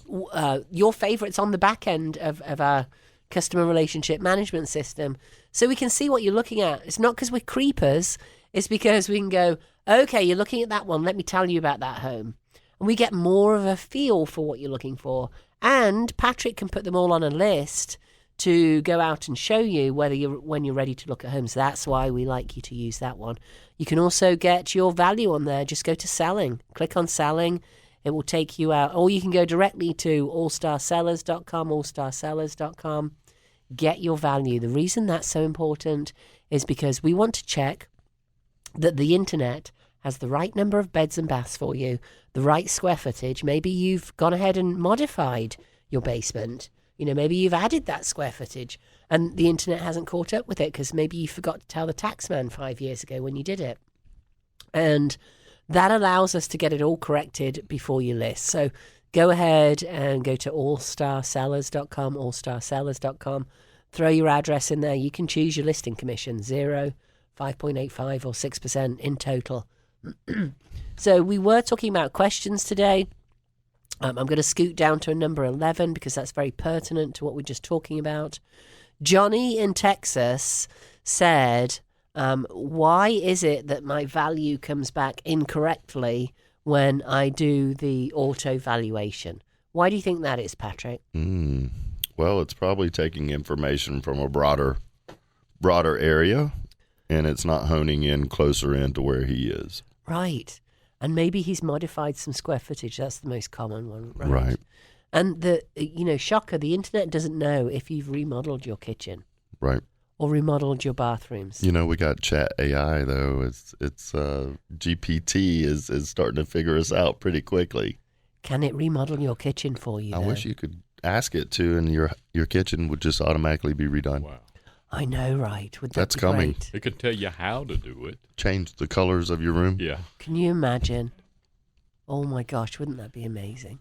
your favorites on the back end of our customer relationship management system. So we can see what you're looking at. It's not because we're creepers. It's because we can go, okay, you're looking at that one. Let me tell you about that home. And we get more of a feel for what you're looking for. And Patrick can put them all on a list to go out and show you when you're ready to look at homes. That's why we like you to use that one. You can also get your value on there. Just go to selling. Click on selling. It will take you out. Or you can go directly to allstarsellers.com. Get your value. The reason that's so important is because we want to check that the internet has the right number of beds and baths for you, the right square footage. Maybe you've gone ahead and modified your basement. Maybe you've added that square footage and the internet hasn't caught up with it because maybe you forgot to tell the taxman 5 years ago when you did it. And that allows us to get it all corrected before you list. So go ahead and go to allstarsellers.com. Throw your address in there. You can choose your listing commission, 0, 5.85 or 6% in total. So we were talking about questions today. I'm going to scoot down to a number 11 because that's very pertinent to what we're just talking about. Johnny in Texas said, why is it that my value comes back incorrectly when I do the auto valuation? Why do you think that is, Patrick? Well, it's probably taking information from a broader area, and it's not honing in closer into where he is. Right. And maybe he's modified some square footage. That's the most common one, right? Right. And shocker, the internet doesn't know if you've remodeled your kitchen. Right. Or remodeled your bathrooms. We got chat AI though. It's GPT is starting to figure us out pretty quickly. Can it remodel your kitchen for you? I wish you could ask it to, and your kitchen would just automatically be redone. Wow. I know, right? That's coming. Great? It could tell you how to do it. Change the colors of your room. Yeah. Can you imagine? Oh my gosh, wouldn't that be amazing?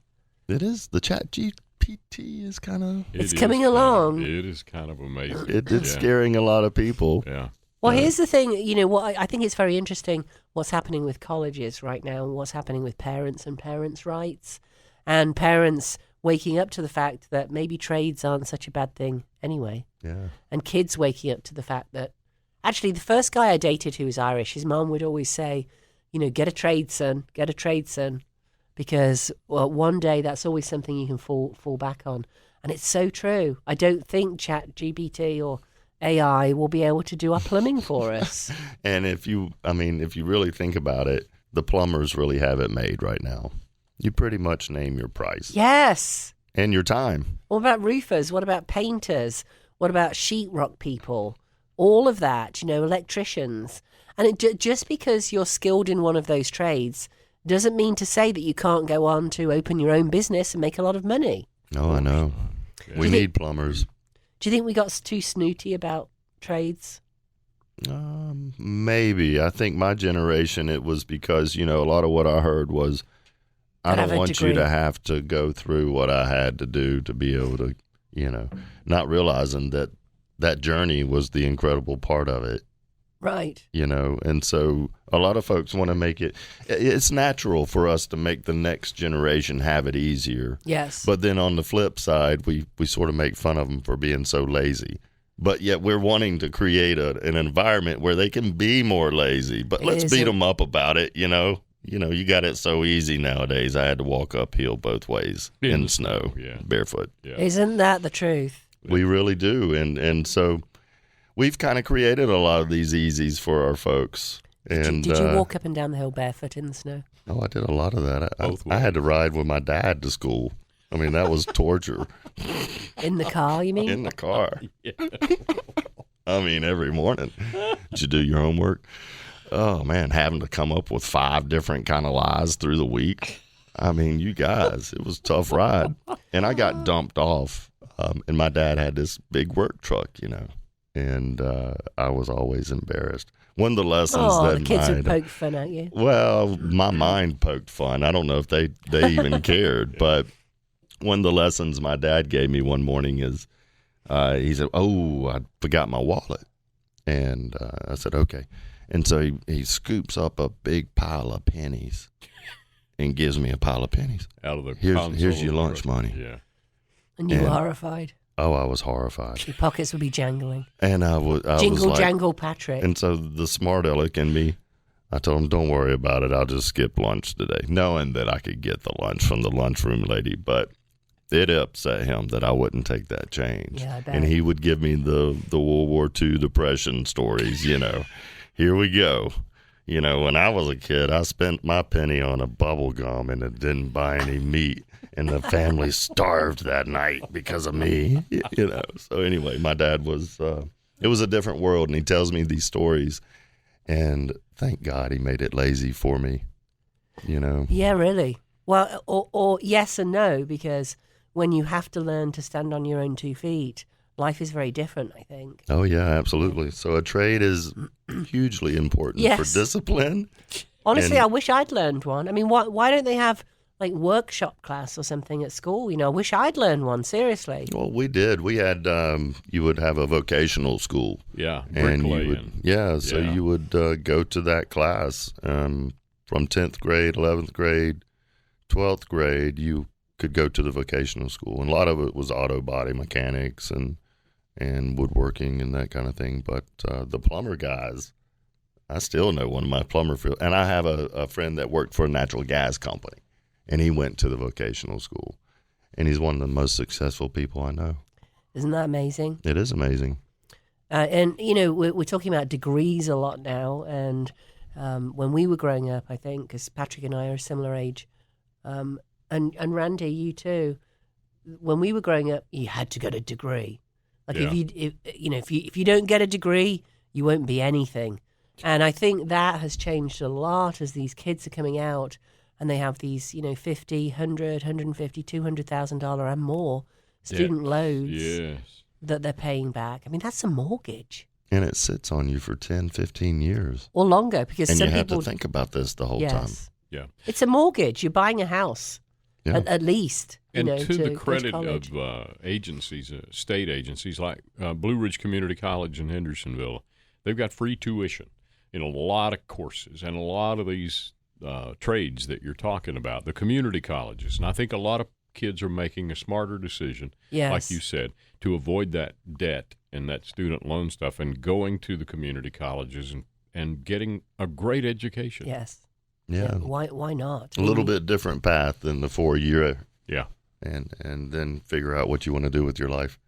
It is. The chat GPT is kind of... It's coming along. It is kind of amazing. It's scaring a lot of people. Yeah. Well, here's the thing. What I think it's very interesting what's happening with colleges right now and what's happening with parents and parents' rights and parents waking up to the fact that maybe trades aren't such a bad thing anyway. Yeah. And kids waking up to the fact that actually the first guy I dated who was Irish, his mom would always say, get a trade, son, get a trade, son. Because, well, one day that's always something you can fall back on. And it's so true. I don't think ChatGPT or AI will be able to do our plumbing for us. And if you really think about it, the plumbers really have it made right now. You pretty much name your price. Yes. And your time. What about roofers? What about painters? What about sheetrock people? All of that, electricians. And just because you're skilled in one of those trades doesn't mean to say that you can't go on to open your own business and make a lot of money. Oh, I know. Yeah. We need plumbers. Do you think we got too snooty about trades? Maybe. I think my generation, it was because, a lot of what I heard was, I don't want you to have to go through what I had to do to be able to, not realizing that journey was the incredible part of it. Right. And so a lot of folks want to make it's natural for us to make the next generation have it easier. Yes. But then on the flip side, we sort of make fun of them for being so lazy. But yet we're wanting to create an environment where they can be more lazy. But let's beat them up about it, You got it so easy nowadays. I had to walk uphill both ways in snow, barefoot. Yeah. Isn't that the truth? We really do. And so we've kind of created a lot of these easies for our folks. And did you walk up and down the hill barefoot in the snow? Oh, I did a lot of that. Both I had to ride with my dad to school. I mean, that was torture. In the car, you mean? In the car. I mean, every morning. Did you do your homework? Oh, man, having to come up with 5 different kind of lies through the week. I mean, you guys, it was a tough ride. And I got dumped off. And my dad had this big work truck, and I was always embarrassed. One of the lessons that the kids would poke fun at you. Well, my mind poked fun. I don't know if they even cared, but one of the lessons my dad gave me one morning is he said, "Oh, I forgot my wallet," and I said, "Okay," and so he scoops up a big pile of pennies and gives me a pile of pennies. Out of the here's your lunch money. Yeah, and you were horrified. Oh, I was horrified. Your pockets would be jangling. And I was like, jangle, Patrick. And so the smart aleck in me, I told him, don't worry about it. I'll just skip lunch today, knowing that I could get the lunch from the lunchroom lady. But it upset him that I wouldn't take that change. Yeah, I bet. And he would give me the World War II Depression stories, Here we go. When I was a kid, I spent my penny on a bubble gum and it didn't buy any meat. And the family starved that night because of me, So anyway, my dad was, it was a different world. And he tells me these stories. And thank God he made it lazy for me, Yeah, really. Well, or yes and no, because when you have to learn to stand on your own 2 feet, life is very different, I think. Oh, yeah, absolutely. So a trade is hugely important for discipline. Honestly, I wish I'd learned one. I mean, why don't they have like workshop class or something at school? I wish I'd learned one, seriously. Well, we did. We had, you would have a vocational school. Yeah, And you would go to that class from 10th grade, 11th grade, 12th grade. You could go to the vocational school, and a lot of it was auto body mechanics and woodworking and that kind of thing. But the plumber guys, I still know one of my plumber field, and I have a friend that worked for a natural gas company, and he went to the vocational school, and he's one of the most successful people I know. Isn't that amazing? It is amazing. And, we're talking about degrees a lot now. And when we were growing up, I think, because Patrick and I are a similar age, and Randy, you too, when we were growing up, you had to get a degree. Like if you don't get a degree, you won't be anything. And I think that has changed a lot as these kids are coming out and they have these, $50,000, $100,000, $150,000, $200,000 and more student loads that they're paying back. I mean, that's a mortgage. And it sits on you for 10, 15 years. Or longer, because and some you have people to think about this the whole time. Yeah. It's a mortgage. You're buying a house, at least. And to the credit college. of agencies, state agencies like Blue Ridge Community College in Hendersonville, they've got free tuition in a lot of courses and a lot of these trades that you're talking about, the community colleges. And I think a lot of kids are making a smarter decision, like you said, to avoid that debt and that student loan stuff and going to the community colleges and getting a great education. Yes. Yeah. Why not? A little bit different path than the 4-year. Yeah. And then figure out what you want to do with your life.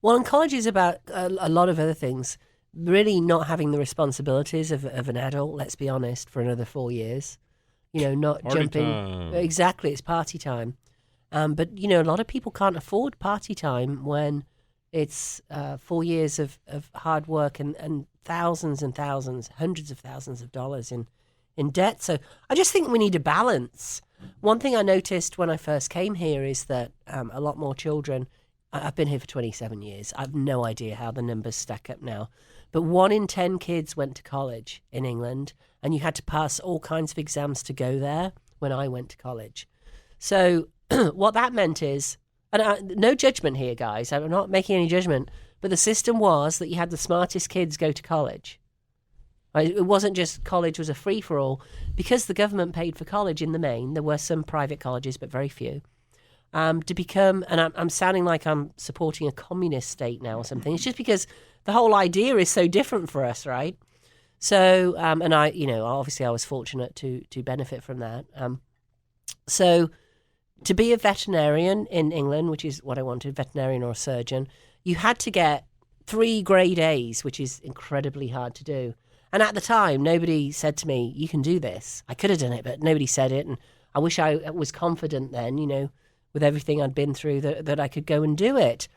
Well, and college is about a lot of other things. Really not having the responsibilities of an adult, let's be honest, for another 4 years. Not Party jumping. time. Exactly, it's party time. But, a lot of people can't afford party time when it's 4 years of hard work and thousands and thousands, hundreds of thousands of dollars in debt. So I just think we need a balance. One thing I noticed when I first came here is that a lot more children, I've been here for 27 years. I have no idea how the numbers stack up now. But 1 in 10 kids went to college in England, and you had to pass all kinds of exams to go there when I went to college. So what that meant is, and no judgment here, guys, I'm not making any judgment, but the system was that you had the smartest kids go to college. Right? It wasn't just college was a free-for-all. Because the government paid for college in the main, there were some private colleges, but very few, to become, and I'm sounding like I'm supporting a communist state now or something. It's just because the whole idea is so different for us, right? So, and I, obviously I was fortunate to benefit from that. So to be a veterinarian in England, which is what I wanted, veterinarian or a surgeon, you had to get 3 grade A's, which is incredibly hard to do. And at the time, nobody said to me, you can do this. I could have done it, but nobody said it. And I wish I was confident then, with everything I'd been through, that I could go and do it.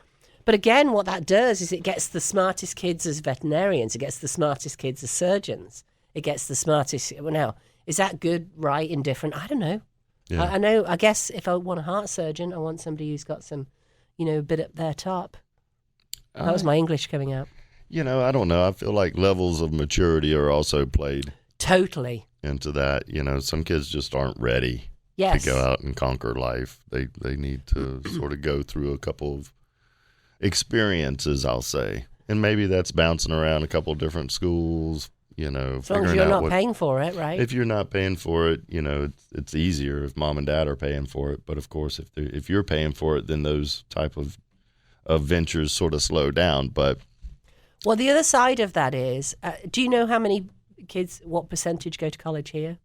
But again, what that does is it gets the smartest kids as veterinarians. It gets the smartest kids as surgeons. It gets the smartest. Well, now, is that good, right, indifferent? I don't know. Yeah. I know. I guess if I want a heart surgeon, I want somebody who's got some, bit up their top. That was my English coming out. I don't know. I feel like levels of maturity are also played totally into that. Some kids just aren't ready to go out and conquer life. They need to sort of go through a couple of experiences, I'll say. And maybe that's bouncing around a couple of different schools, As long as you're not paying for it, right? If you're not paying for it, it's easier if mom and dad are paying for it. But, of course, if you're paying for it, then those type of ventures sort of slow down. But well, the other side of that is, do you know how many kids, what percentage go to college here?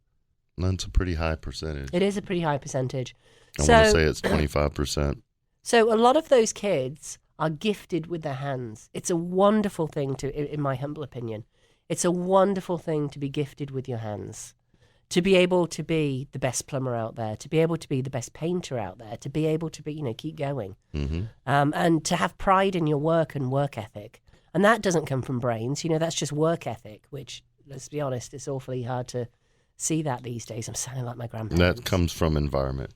That's a pretty high percentage. It is a pretty high percentage. I want to say it's 25%. So a lot of those kids are gifted with their hands. It's a wonderful thing in my humble opinion, it's a wonderful thing to be gifted with your hands, to be able to be the best plumber out there, to be able to be the best painter out there, to be able to be, keep going, and to have pride in your work and work ethic. And that doesn't come from brains, that's just work ethic, which, let's be honest, it's awfully hard to see that these days. I'm sounding like my grandparents. That comes from environment.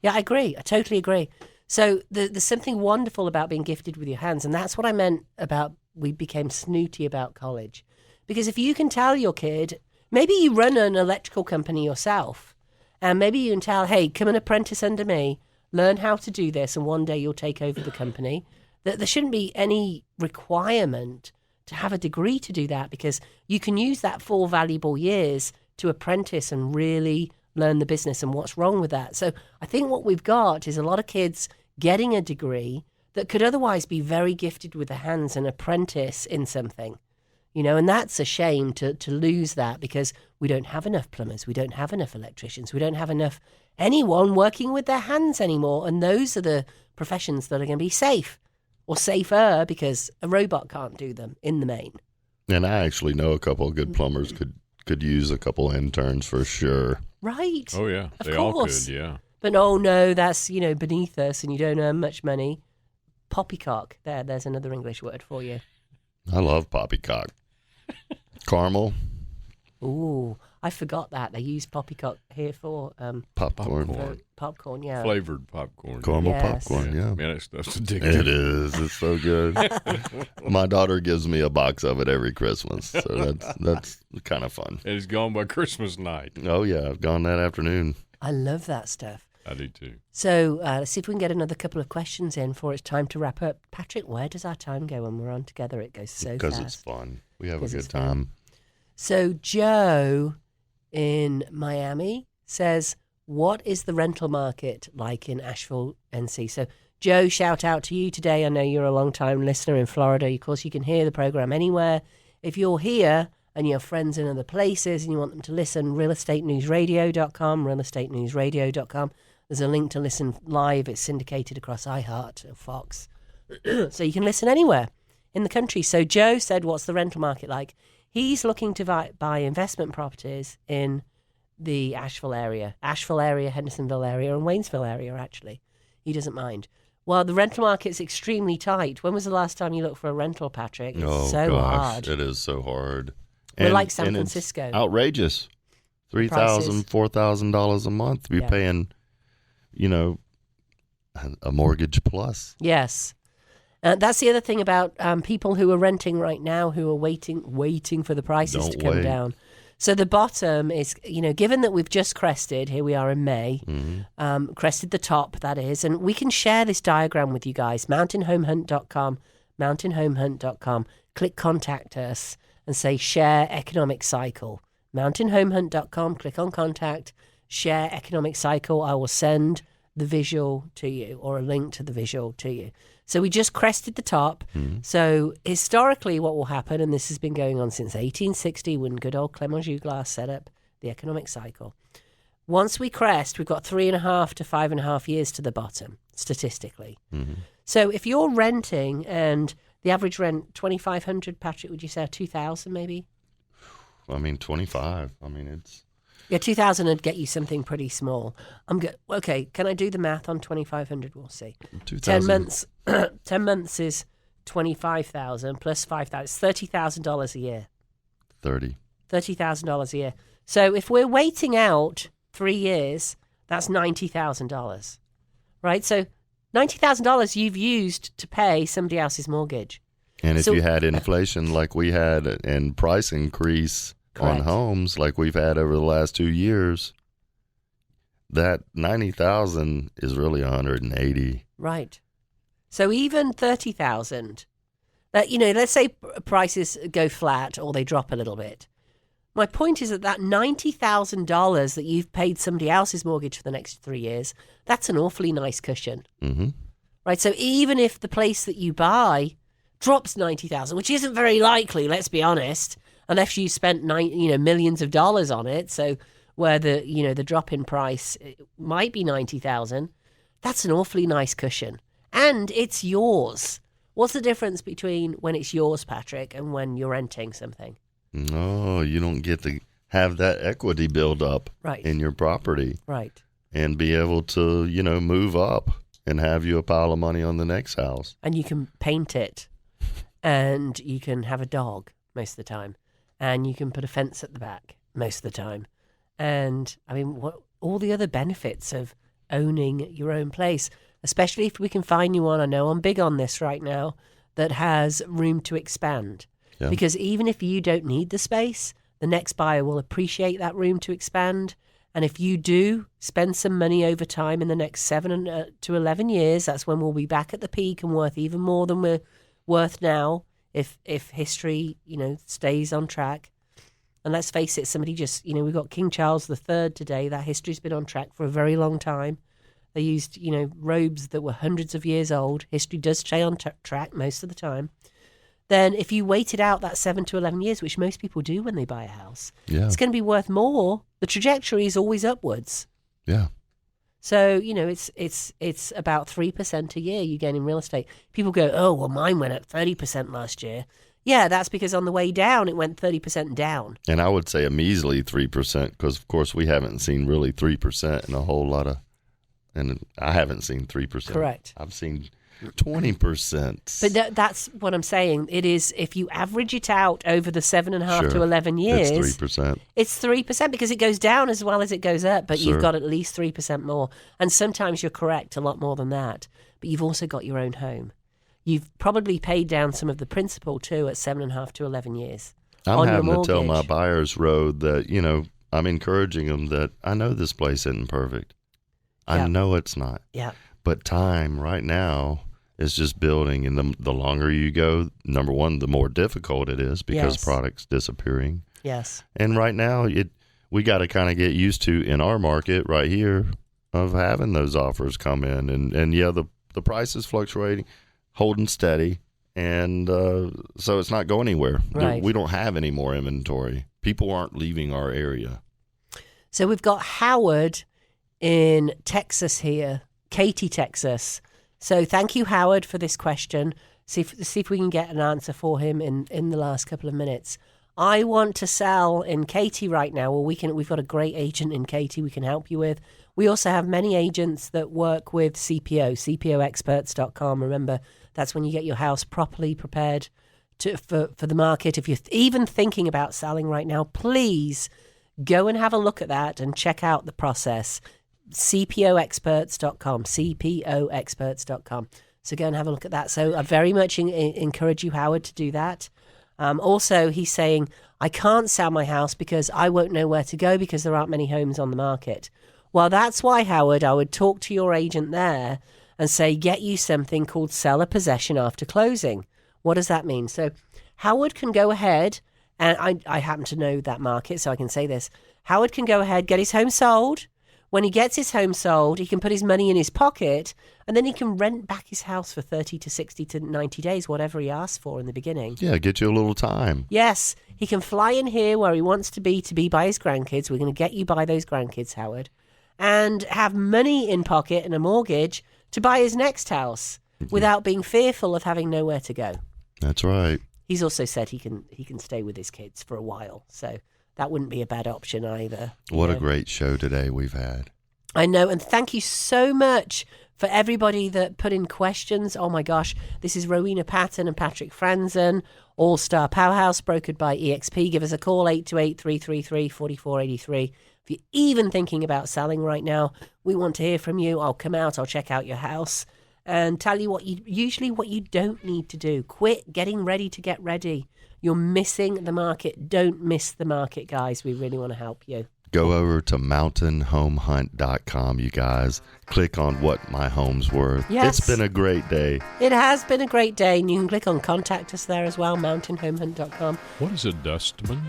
Yeah, I agree. I totally agree. So there's something wonderful about being gifted with your hands, and that's what I meant about we became snooty about college. Because if you can tell your kid, maybe you run an electrical company yourself, and maybe you can tell, hey, come and apprentice under me, learn how to do this, and one day you'll take over the company. That there shouldn't be any requirement to have a degree to do that, because you can use that 4 valuable years to apprentice and really learn the business and what's wrong with that. So I think what we've got is a lot of kids getting a degree that could otherwise be very gifted with the hands and apprentice in something, and that's a shame to lose that, because we don't have enough plumbers, we don't have enough electricians, we don't have enough anyone working with their hands anymore. And those are the professions that are going to be safe or safer, because a robot can't do them in the main. And I actually know a couple of good plumbers could use a couple interns for sure. Right. Oh, yeah. Of They all course. could, yeah. But no, that's, beneath us and you don't earn much money. Poppycock. There's another English word for you. I love poppycock. Caramel. Ooh, I forgot that. They use poppycock here for Popcorn. popcorn, yeah. Flavored popcorn. Caramel Yes. popcorn, yeah. Man, that stuff's addictive. It is. It's so good. My daughter gives me a box of it every Christmas, so that's kind of fun. And it's gone by Christmas night. Oh, yeah. I've gone that afternoon. I love that stuff. I do too. So let's see if we can get another couple of questions in before it's time to wrap up. Patrick, where does our time go when we're on together? It goes so fast. Because it's fun. We have a 'Cause good it's fun. time. So Joe in Miami says, what is the rental market like in Asheville, NC? So Joe, shout out to you today. I know you're a long-time listener in Florida. Of course, you can hear the program anywhere. If you're here and you have friends in other places and you want them to listen, realestateenewsradio.com, realestateenewsradio.com. There's a link to listen live. It's syndicated across iHeart or Fox. So you can listen anywhere in the country. So Joe said, what's the rental market like? He's looking to buy investment properties in the Asheville area, Hendersonville area, and Waynesville area, actually. He doesn't mind. Well, the rental market's extremely tight. When was the last time you looked for a rental, Patrick? It's so hard. It is so hard. We're like San and Francisco. It's outrageous. $3,000, $4,000 a month. You're paying, a mortgage plus. Yes. That's the other thing about people who are renting right now, who are waiting for the prices to come down. So the bottom is, given that we've just crested, here we are in May, crested the top, that is, and we can share this diagram with you guys, mountainhomehunt.com, click contact us and say share economic cycle. Mountainhomehunt.com, click on contact, share economic cycle. I will send the visual to you, or a link to the visual to you. So we just crested the top. So historically what will happen, and this has been going on since 1860 when good old Clement Juglar set up the economic cycle. Once we crest, we've got 3.5 to 5.5 years to the bottom, statistically. So if you're renting and the average rent, $2,500, Patrick, would you say, 2,000 maybe? I mean, 25. I mean, it's... Yeah, 2,000 would get you something pretty small. Okay, can I do the math on 2,500? We'll see. 10 months. 10 months is 25,000 plus 5,000. It's $30,000 a year. $30,000 a year. So if we're waiting out 3 years, that's $90,000, right? So $90,000 you've used to pay somebody else's mortgage. And if you had inflation like we had and price increase on homes like we've had over the last 2 years, that 90,000 is really 180. Right. So even 30,000, that, let's say prices go flat or they drop a little bit. My point is that $90,000 that you've paid somebody else's mortgage for the next 3 years, that's an awfully nice cushion. Right. So even if the place that you buy drops 90,000, which isn't very likely, let's be honest, unless you spent millions of dollars on it. So where the drop in price might be 90,000, that's an awfully nice cushion, and it's yours. What's the difference between when it's yours, Patrick, and when you're renting something? No, you don't get to have that equity build up in your property, right, and be able to move up and have you a pile of money on the next house, and you can paint it, and you can have a dog most of the time. And you can put a fence at the back most of the time. And, what all the other benefits of owning your own place, especially if we can find you one, I know I'm big on this right now, that has room to expand. Yeah. Because even if you don't need the space, the next buyer will appreciate that room to expand. And if you do spend some money over time in the next 7 to 11 years, that's when we'll be back at the peak and worth even more than we're worth now. If history, stays on track, And let's face it, somebody just, we've got King Charles III today. That history's been on track for a very long time. They used, robes that were hundreds of years old. History does stay on track most of the time. Then if you waited out that 7 to 11 years, which most people do when they buy a house, it's going to be worth more. The trajectory is always upwards. Yeah. So, it's about 3% a year you gain in real estate. People go, oh, well, mine went up 30% last year. Yeah, that's because on the way down, it went 30% down. And I would say a measly 3% because, of course, we haven't seen really 3% in a whole lot of, and I haven't seen 3%. Correct. I've seen 20%. But that's what I'm saying. It is, if you average it out over the 7.5 to 11 years, it's 3%. It's 3% because it goes down as well as it goes up, but you've got at least 3% more. And sometimes you're correct, a lot more than that. But you've also got your own home. You've probably paid down some of the principal too at 7.5 to 11 years. I'm having to tell my buyers, Road, that, I'm encouraging them that I know this place isn't perfect. I know it's not. Yeah. But time right now is just building. And the longer you go, number one, the more difficult it is because products disappearing. Yes. And right now, we got to kind of get used to, in our market right here, of having those offers come in. And the price is fluctuating, holding steady. And so it's not going anywhere. Right. We don't have any more inventory. People aren't leaving our area. So we've got Howard in Texas here, Katy, Texas. So thank you, Howard, for this question. See if we can get an answer for him in the last couple of minutes. I want to sell in Katy right now. Well, we've got a great agent in Katy we can help you with. We also have many agents that work with CPO, cpoexperts.com. Remember, that's when you get your house properly prepared for the market. If you're even thinking about selling right now, please go and have a look at that and check out the process. cpoexperts.com, cpoexperts.com. So go and have a look at that. So I very much encourage you, Howard, to do that. Also, he's saying, I can't sell my house because I won't know where to go because there aren't many homes on the market. Well, that's why, Howard, I would talk to your agent there and say, get you something called seller possession after closing. What does that mean? So Howard can go ahead, and I happen to know that market, so I can say this. Howard can go ahead, get his home sold. When he gets his home sold, he can put his money in his pocket, and then he can rent back his house for 30 to 60 to 90 days, whatever he asked for in the beginning. Yeah, get you a little time. Yes, he can fly in here where he wants to be by his grandkids. We're going to get you by those grandkids, Howard, and have money in pocket and a mortgage to buy his next house without being fearful of having nowhere to go. That's right. He's also said he can stay with his kids for a while, so that wouldn't be a bad option either. What a great show today we've had. I know, and thank you so much for everybody that put in questions. Oh my gosh, this is Rowena Patton and Patrick Franzen, All-Star Powerhouse, brokered by EXP. Give us a call, 828-333-4483. If you're even thinking about selling right now, we want to hear from you. I'll come out, I'll check out your house and tell you what you don't need to do. Quit getting ready to get ready. You're missing the market. Don't miss the market, guys. We really want to help you. Go over to mountainhomehunt.com, you guys. Click on what my home's worth. Yes. It's been a great day. It has been a great day, and you can click on contact us there as well, mountainhomehunt.com. What is a dustman?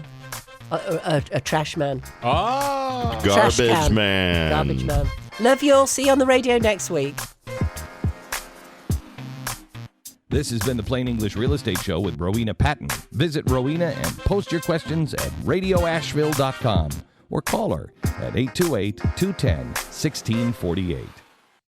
A trash man. Ah! Trash Garbage can. man. Garbage man. Love you all. See you on the radio next week. This has been the Plain English Real Estate Show with Rowena Patton. Visit Rowena and post your questions at radioasheville.com or call her at 828-210-1648.